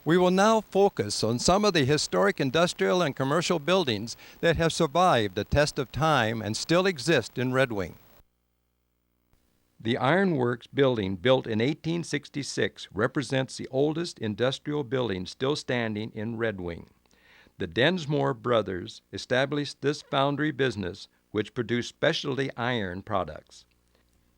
We will now focus on some of the historic industrial and commercial buildings that have survived the test of time and still exist in Red Wing. The Ironworks building, built in 1866, represents the oldest industrial building still standing in Red Wing. The Densmore brothers established this foundry business, which produced specialty iron products.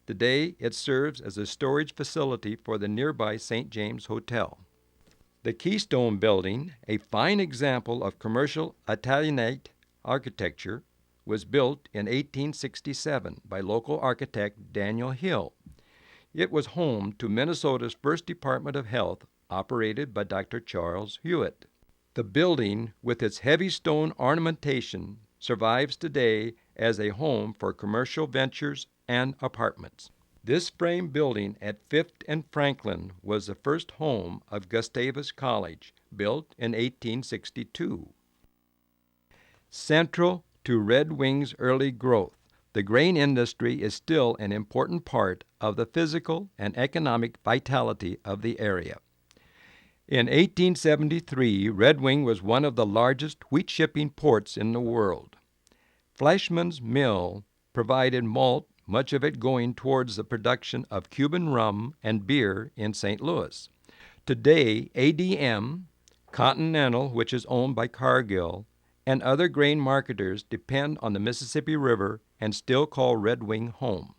Today, it serves as a storage facility for the nearby St. James Hotel. The Keystone Building, a fine example of commercial Italianate architecture, was built in 1867 by local architect Daniel Hill. It was home to Minnesota's first Department of Health, operated by Dr. Charles Hewitt. The building, with its heavy stone ornamentation, survives today as a home for commercial ventures and apartments. This frame building at Fifth and Franklin was the first home of Gustavus College, built in 1862. Central to Red Wing's early growth, the grain industry is still an important part of the physical and economic vitality of the area. In 1873, Red Wing was one of the largest wheat shipping ports in the world. Flashman's Mill provided malt, much of it going towards the production of Cuban rum and beer in St. Louis. Today, ADM, Continental, which is owned by Cargill, and other grain marketers depend on the Mississippi River and still call Red Wing home.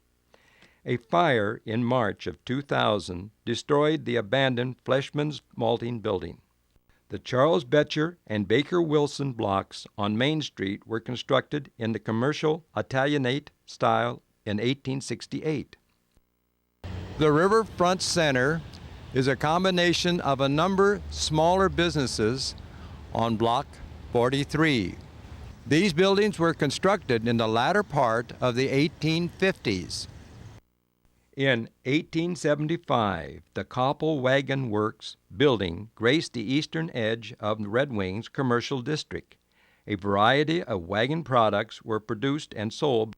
A fire in March of 2000 destroyed the abandoned Fleshman's Malting Building. The Charles Betcher and Baker Wilson blocks on Main Street were constructed in the commercial Italianate style in 1868. The Riverfront Center is a combination of a number smaller businesses on Block 43. These buildings were constructed in the latter part of the 1850s. In 1875, the Koppel Wagon Works building graced the eastern edge of Red Wing's commercial district. A variety of wagon products were produced and sold.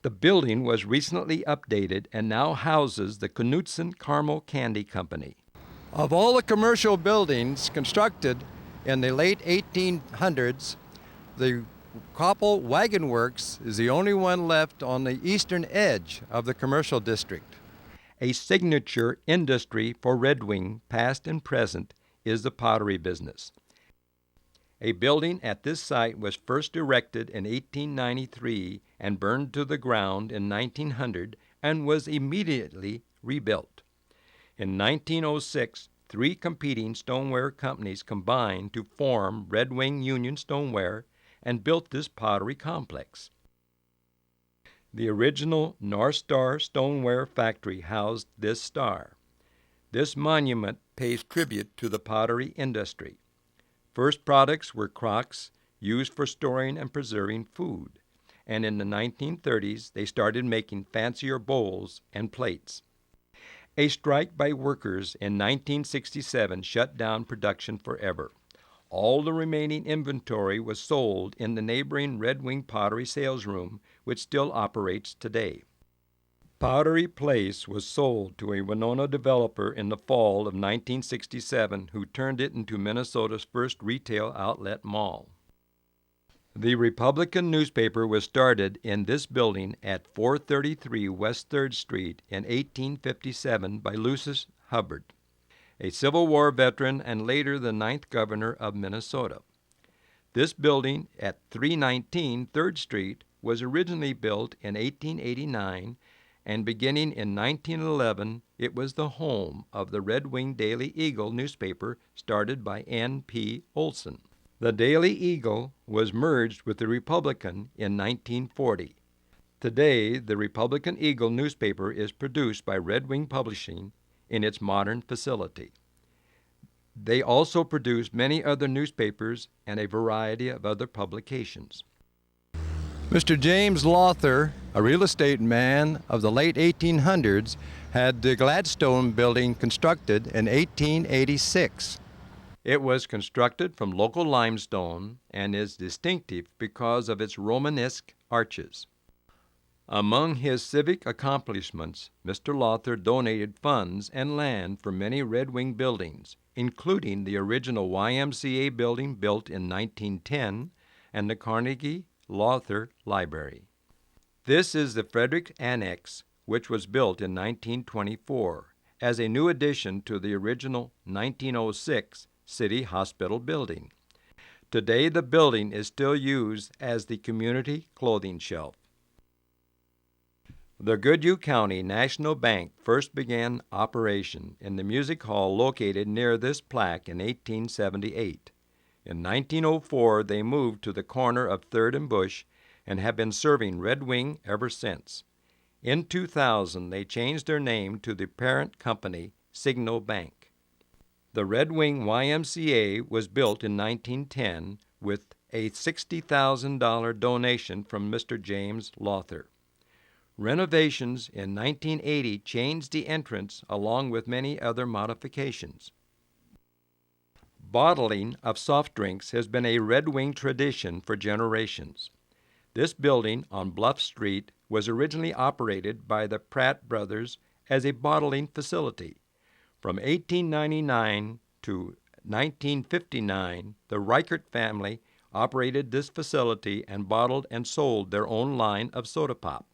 The building was recently updated and now houses the Knutson Caramel Candy Company. Of all the commercial buildings constructed in the late 1800s, the Koppel Wagon Works is the only one left on the eastern edge of the commercial district. A signature industry for Red Wing, past and present, is the pottery business. A building at this site was first erected in 1893 and burned to the ground in 1900 and was immediately rebuilt. In 1906, 3 competing stoneware companies combined to form Red Wing Union Stoneware and built this pottery complex. The original North Star Stoneware factory housed this star. This monument pays tribute to the pottery industry. First products were crocks used for storing and preserving food, and in the 1930s they started making fancier bowls and plates. A strike by workers in 1967 shut down production forever. All the remaining inventory was sold in the neighboring Red Wing Pottery sales room, which still operates today. Pottery Place was sold to a Winona developer in the fall of 1967, who turned it into Minnesota's first retail outlet mall. The Republican newspaper was started in this building at 433 West 3rd Street in 1857 by Lucius Hubbard, a Civil War veteran and later the 9th governor of Minnesota. This building at 319 3rd Street was originally built in 1889, and beginning in 1911, it was the home of the Red Wing Daily Eagle newspaper started by N.P. Olson. The Daily Eagle was merged with the Republican in 1940. Today, the Republican Eagle newspaper is produced by Red Wing Publishing in its modern facility. They also produce many other newspapers and a variety of other publications. Mr. James Lawther, a real estate man of the late 1800s, had the Gladstone building constructed in 1886. It was constructed from local limestone and is distinctive because of its Romanesque arches. Among his civic accomplishments, Mr. Lawther donated funds and land for many Red Wing buildings, including the original YMCA building built in 1910 and the Carnegie Lawther Library. This is the Frederick Annex, which was built in 1924 as a new addition to the original 1906 City Hospital building. Today, the building is still used as the community clothing shelf. The Goodhue County National Bank first began operation in the music hall located near this plaque in 1878. In 1904, they moved to the corner of 3rd and Bush and have been serving Red Wing ever since. In 2000, they changed their name to the parent company, Signal Bank. The Red Wing YMCA was built in 1910 with a $60,000 donation from Mr. James Lawther. Renovations in 1980 changed the entrance along with many other modifications. Bottling of soft drinks has been a Red Wing tradition for generations. This building on Bluff Street was originally operated by the Pratt brothers as a bottling facility. From 1899 to 1959, the Reichert family operated this facility and bottled and sold their own line of soda pop.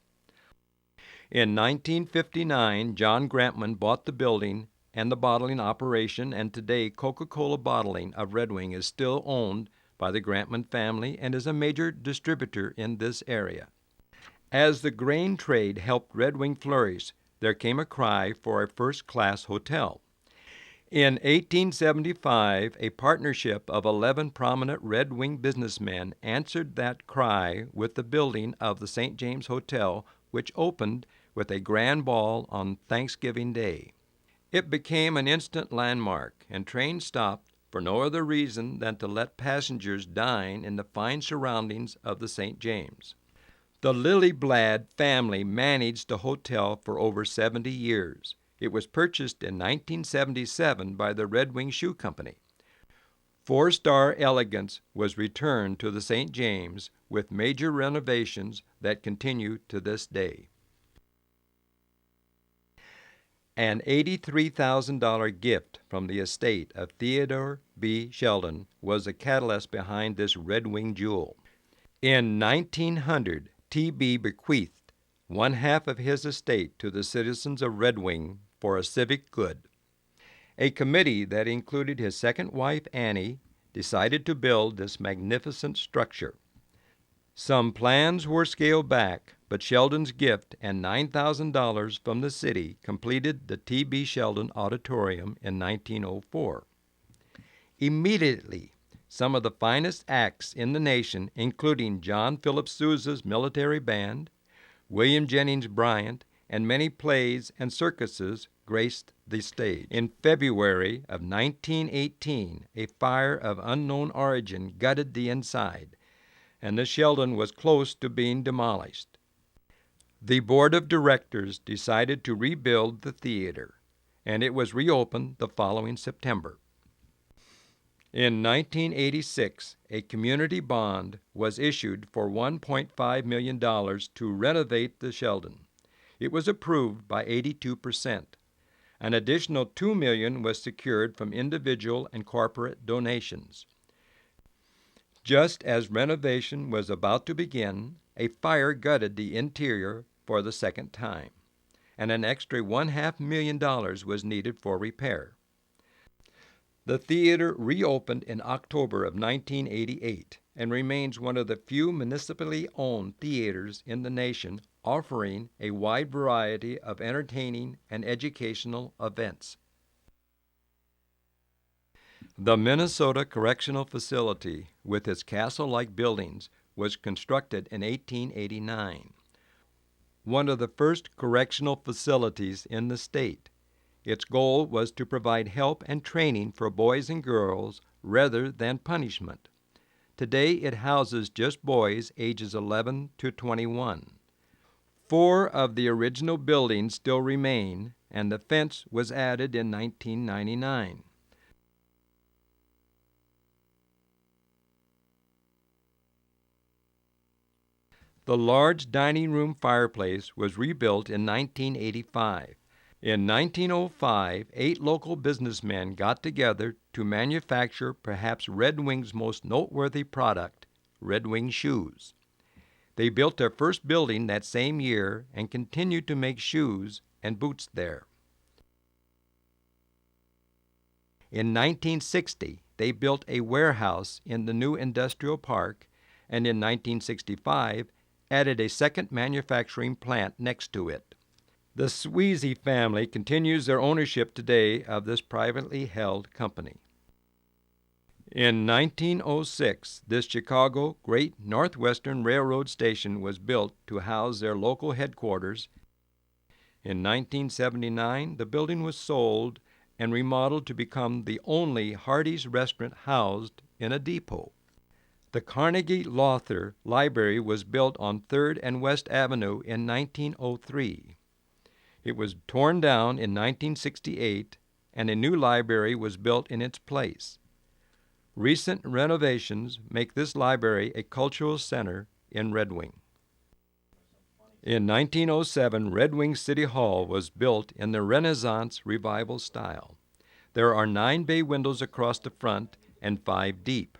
In 1959, John Grantman bought the building and the bottling operation, and today Coca-Cola bottling of Red Wing is still owned by the Grantman family and is a major distributor in this area. As the grain trade helped Red Wing flourish, there came a cry for a first-class hotel. In 1875, a partnership of 11 prominent Red Wing businessmen answered that cry with the building of the St. James Hotel, which opened with a grand ball on Thanksgiving Day. It became an instant landmark, and trains stopped for no other reason than to let passengers dine in the fine surroundings of the St. James. The Lillyblad family managed the hotel for over 70 years. It was purchased in 1977 by the Red Wing Shoe Company. Four-star elegance was returned to the St. James with major renovations that continue to this day. An $83,000 gift from the estate of Theodore B. Sheldon was the catalyst behind this Red Wing jewel. In 1900, T.B. bequeathed one half of his estate to the citizens of Red Wing for a civic good. A committee that included his second wife, Annie, decided to build this magnificent structure. Some plans were scaled back, but Sheldon's gift and $9,000 from the city completed the T.B. Sheldon Auditorium in 1904. Immediately, some of the finest acts in the nation, including John Philip Sousa's military band, William Jennings Bryant, and many plays and circuses graced the stage. In February of 1918, a fire of unknown origin gutted the inside, and the Sheldon was close to being demolished. The board of directors decided to rebuild the theater, and it was reopened the following September. In 1986, a community bond was issued for $1.5 million to renovate the Sheldon. It was approved by 82%. An additional $2 million was secured from individual and corporate donations. Just as renovation was about to begin, a fire gutted the interior for the second time, and an extra $1.5 million was needed for repair. The theater reopened in October of 1988 and remains one of the few municipally owned theaters in the nation, offering a wide variety of entertaining and educational events. The Minnesota Correctional Facility, with its castle-like buildings, was constructed in 1889. One of the first correctional facilities in the state. Its goal was to provide help and training for boys and girls rather than punishment. Today it houses just boys ages 11 to 21. 4 of the original buildings still remain, and the fence was added in 1999. The large dining room fireplace was rebuilt in 1985. In 1905, 8 local businessmen got together to manufacture perhaps Red Wing's most noteworthy product, Red Wing shoes. They built their first building that same year and continued to make shoes and boots there. In 1960, they built a warehouse in the new industrial park, and in 1965 added a second manufacturing plant next to it. The Sweezy family continues their ownership today of this privately held company. In 1906, this Chicago Great Northwestern Railroad station was built to house their local headquarters. In 1979, the building was sold and remodeled to become the only Hardee's restaurant housed in a depot. The Carnegie Lothar Library was built on 3rd and West Avenue in 1903. It was torn down in 1968, and a new library was built in its place. Recent renovations make this library a cultural center in Red Wing. In 1907, Red Wing City Hall was built in the Renaissance Revival style. There are 9 bay windows across the front and 5 deep.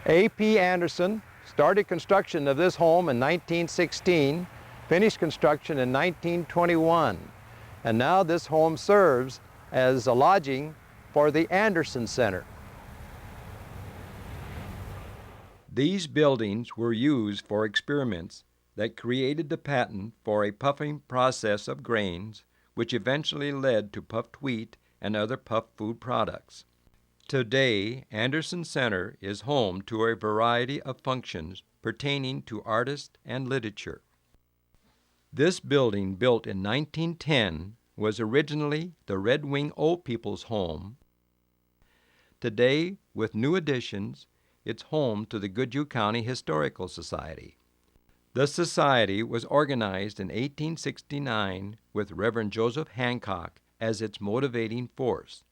A.P. Anderson started construction of this home in 1916, finished construction in 1921, and now this home serves as a lodging for the Anderson Center. These buildings were used for experiments that created the patent for a puffing process of grains, which eventually led to puffed wheat and other puffed food products. Today, Anderson Center is home to a variety of functions pertaining to art and literature. This building, built in 1910, was originally the Red Wing Old People's Home. Today, with new additions, it's home to the Goodhue County Historical Society. The society was organized in 1869 with Reverend Joseph Hancock as its motivating force.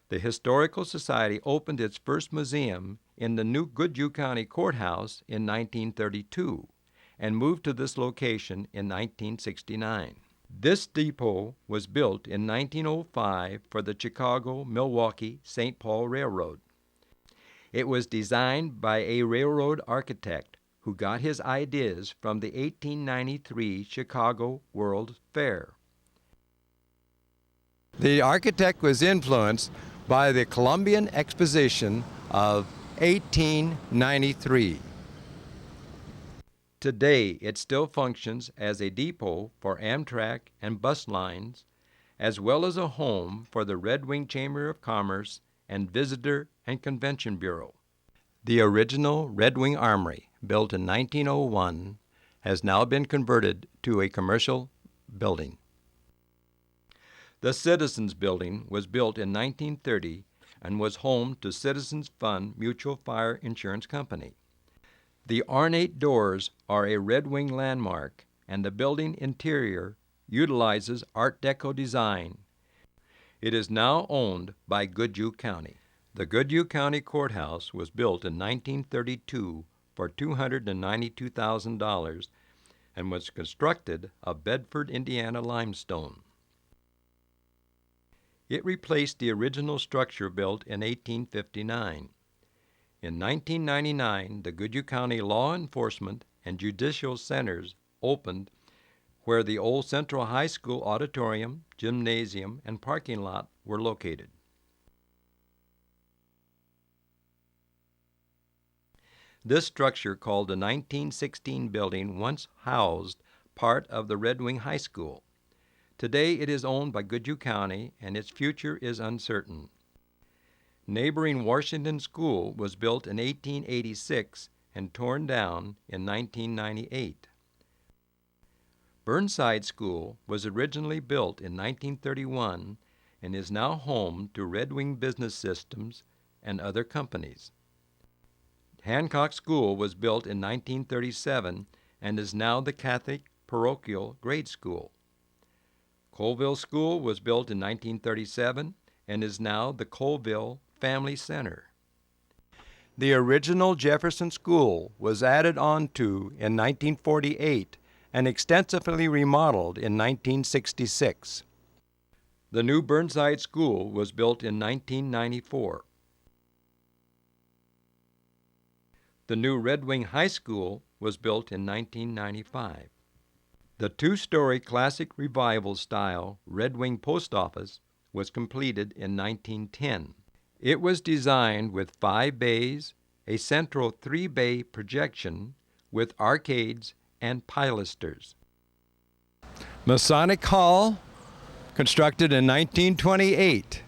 The Historical Society opened its first museum in the new Goodhue County Courthouse in 1932 and moved to this location in 1969. This depot was built in 1905 for the Chicago, Milwaukee, St. Paul Railroad. It was designed by a railroad architect who got his ideas from the 1893 Chicago World's Fair. The architect was influenced by the Columbian Exposition of 1893. Today, it still functions as a depot for Amtrak and bus lines, as well as a home for the Red Wing Chamber of Commerce and Visitor and Convention Bureau. The original Red Wing Armory, built in 1901, has now been converted to a commercial building. The Citizens Building was built in 1930 and was home to Citizens Fund Mutual Fire Insurance Company. The ornate doors are a Red Wing landmark, and the building interior utilizes Art Deco design. It is now owned by Goodhue County. The Goodhue County Courthouse was built in 1932 for $292,000 and was constructed of Bedford, Indiana limestone. It replaced the original structure built in 1859. In 1999, the Goodhue County Law Enforcement and Judicial Centers opened where the old Central High School auditorium, gymnasium, and parking lot were located. This structure, called the 1916 building, once housed part of the Red Wing High School. Today it is owned by Goodhue County, and its future is uncertain. Neighboring Washington School was built in 1886 and torn down in 1998. Burnside School was originally built in 1931 and is now home to Red Wing Business Systems and other companies. Hancock School was built in 1937 and is now the Catholic Parochial Grade School. Colville School was built in 1937 and is now the Colville Family Center. The original Jefferson School was added on to in 1948 and extensively remodeled in 1966. The new Burnside School was built in 1994. The new Red Wing High School was built in 1995. The two-story classic revival-style Red Wing Post Office was completed in 1910. It was designed with 5 bays, a central 3-bay projection with arcades and pilasters. Masonic Hall, constructed in 1928.